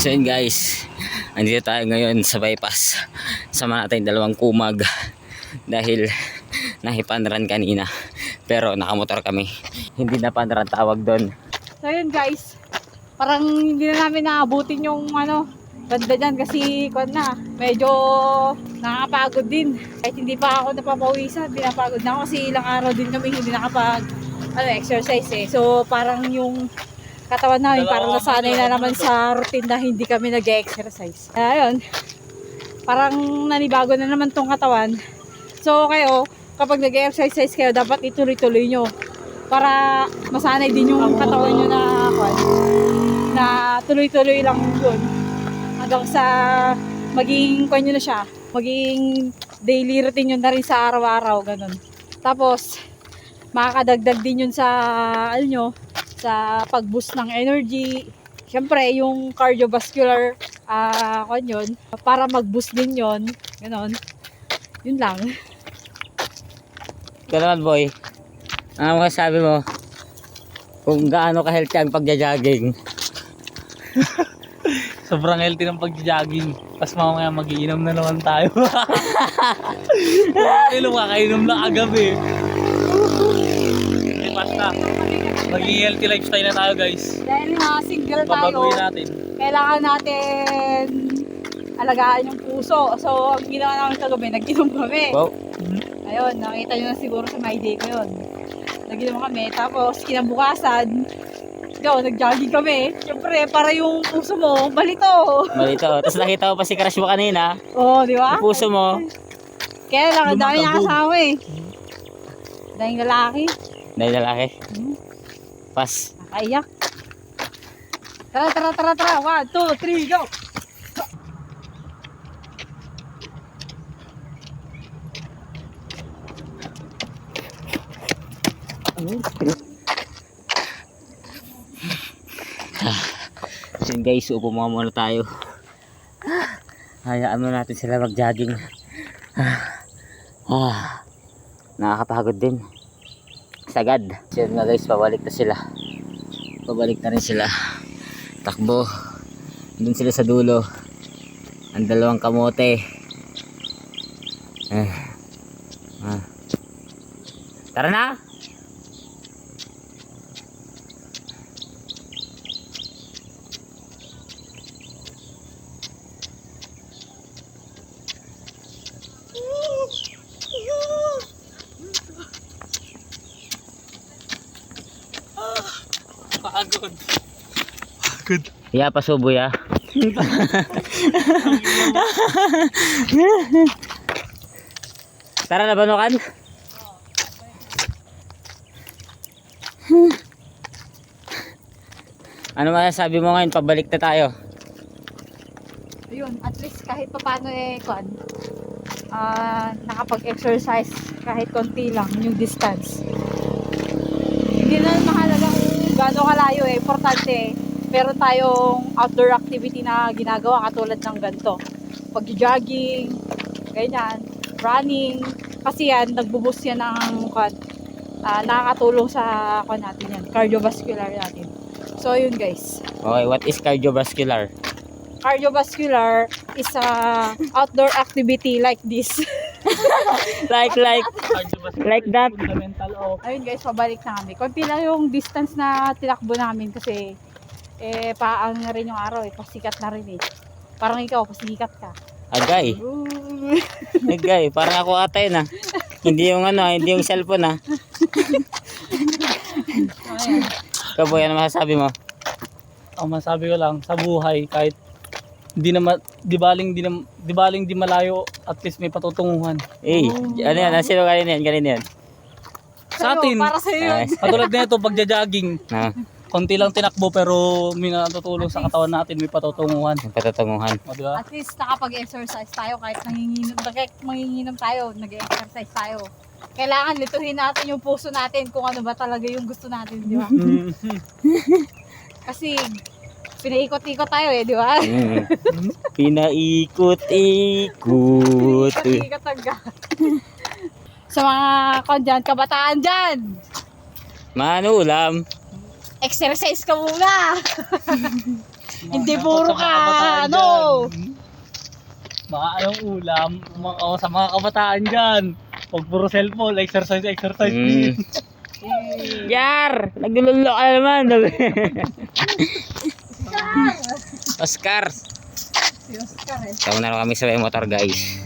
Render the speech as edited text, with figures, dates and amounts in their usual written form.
So yun guys, andito tayo ngayon sa bypass. Sama natin dalawang kumag dahil nahipanran kanina. Pero nakamotor kami. Hindi na panran tawag doon. So yun guys, parang hindi na namin naabutin yung ganda dyan kasi medyo nakakapagod din. Kahit hindi pa ako napapawisan, pinapagod na ako kasi ilang araw din kami hindi exercise eh. So parang yung katawan namin parang nasanay na naman sa routine na hindi kami nag-exercise. Ayun, parang nanibago na naman tong katawan. So kayo, kapag nag-exercise kayo, dapat ituloy-tuloy nyo para masanay din yung katawan nyo na tuloy-tuloy lang yun hanggang sa maging maging daily routine yun na rin sa araw-araw, ganun. Tapos makakadagdag din yun sa sa pag-boost ng energy. Siyempre yung cardiovascular yun, para mag-boost din yun, ganun. Yun lang. Ikaw naman boy, ano masasabi mo kung gaano ka-healthy ang pagja-jogging? Sobrang healthy ng pag-jogging. Tapos mamaya magiinom na naman tayo. Kakainom na kagabi. Basta, maging healthy lifestyle na tayo guys. Dahil single tayo, Babaguhin natin. kailangan natin alagaan yung puso. So ang ginawa namin kagabi, nag-inom kami. Wow. Ayun, nakita nyo na siguro sa my day ko yun. Nag-inom kami, tapos kinabukasan, nag-jogging kami. Siyempre, para yung puso mo, balito. Malito. Tapos nakita ko pa si crush mo kanina. Oo, di ba? Yung puso mo. Kaya lang, ang dami niya kasama eh. Daming lalaki. Dahil lalaki. Pas. Nakaiyak. Tara. 1, 2, 3, go! So guys, upo muna tayo. Hayaan mo natin sila mag-jogging. Nakakapagod din. Sagad. So yun nga guys, pabalik na sila. Pabalik na rin sila. Takbo. Doon sila sa dulo. Ang dalawang kamote. Tara na! Pagod. Ya, pasubo ya. Tara na banukan. Ano masasabi mo ngayon? Pabalik na tayo. Ayun, at least kahit paano nakapag-exercise kahit konti lang yung distance. Hindi na mahalaga kung gaano kalayo importante meron tayong outdoor activity na ginagawa katulad ng ganito. Pag-jogging, ganyan, running, kasi yan, nagbo-boost yan ng nakakatulong sa natin yan, cardiovascular natin. So yun guys. Okay, what is cardiovascular? Cardiovascular is a outdoor activity like this. like that. Fundamental of Ayun guys, pabalik na kami. Konti lang yung distance na tinakbo namin kasi paang na rin yung araw pasikat na rin Parang ikaw, pasikat ka. Agay. Agay, parang ako ata yun Hindi yung hindi yung cellphone Ayan. Ikaw boy, ano masasabi mo? ang masabi ko lang sa buhay, kahit di baling di malayo, at least may patutunguhan. Ano yan? Sino kanina yan? Sa atin, Para sa'yo yun. katulad nito pagja-jogging, konti lang tinakbo pero may natutulong sa katawan natin, may patutunguhan. Yung patatunguhan. O, diba? At least nakapag-exercise tayo kahit manginginom tayo, nag-exercise tayo. Kailangan lituhin natin yung puso natin kung ano ba talaga yung gusto natin, di ba? Kasi pinaikot-ikot tayo di ba? Pinaikot-ikot. Ikot sa mga kabataan dyan. Manulam. exercise ka muna. Hindi Mga puro sa mga ka, kabataan ano. dyan. Mga anong ulam, sa mga kabataan dyan. Pag puro cellphone, exercise. Mm. Yar! Naglululo ka na naman. Oscar! Si Oscar eh. Tama na kami sa may motor guys.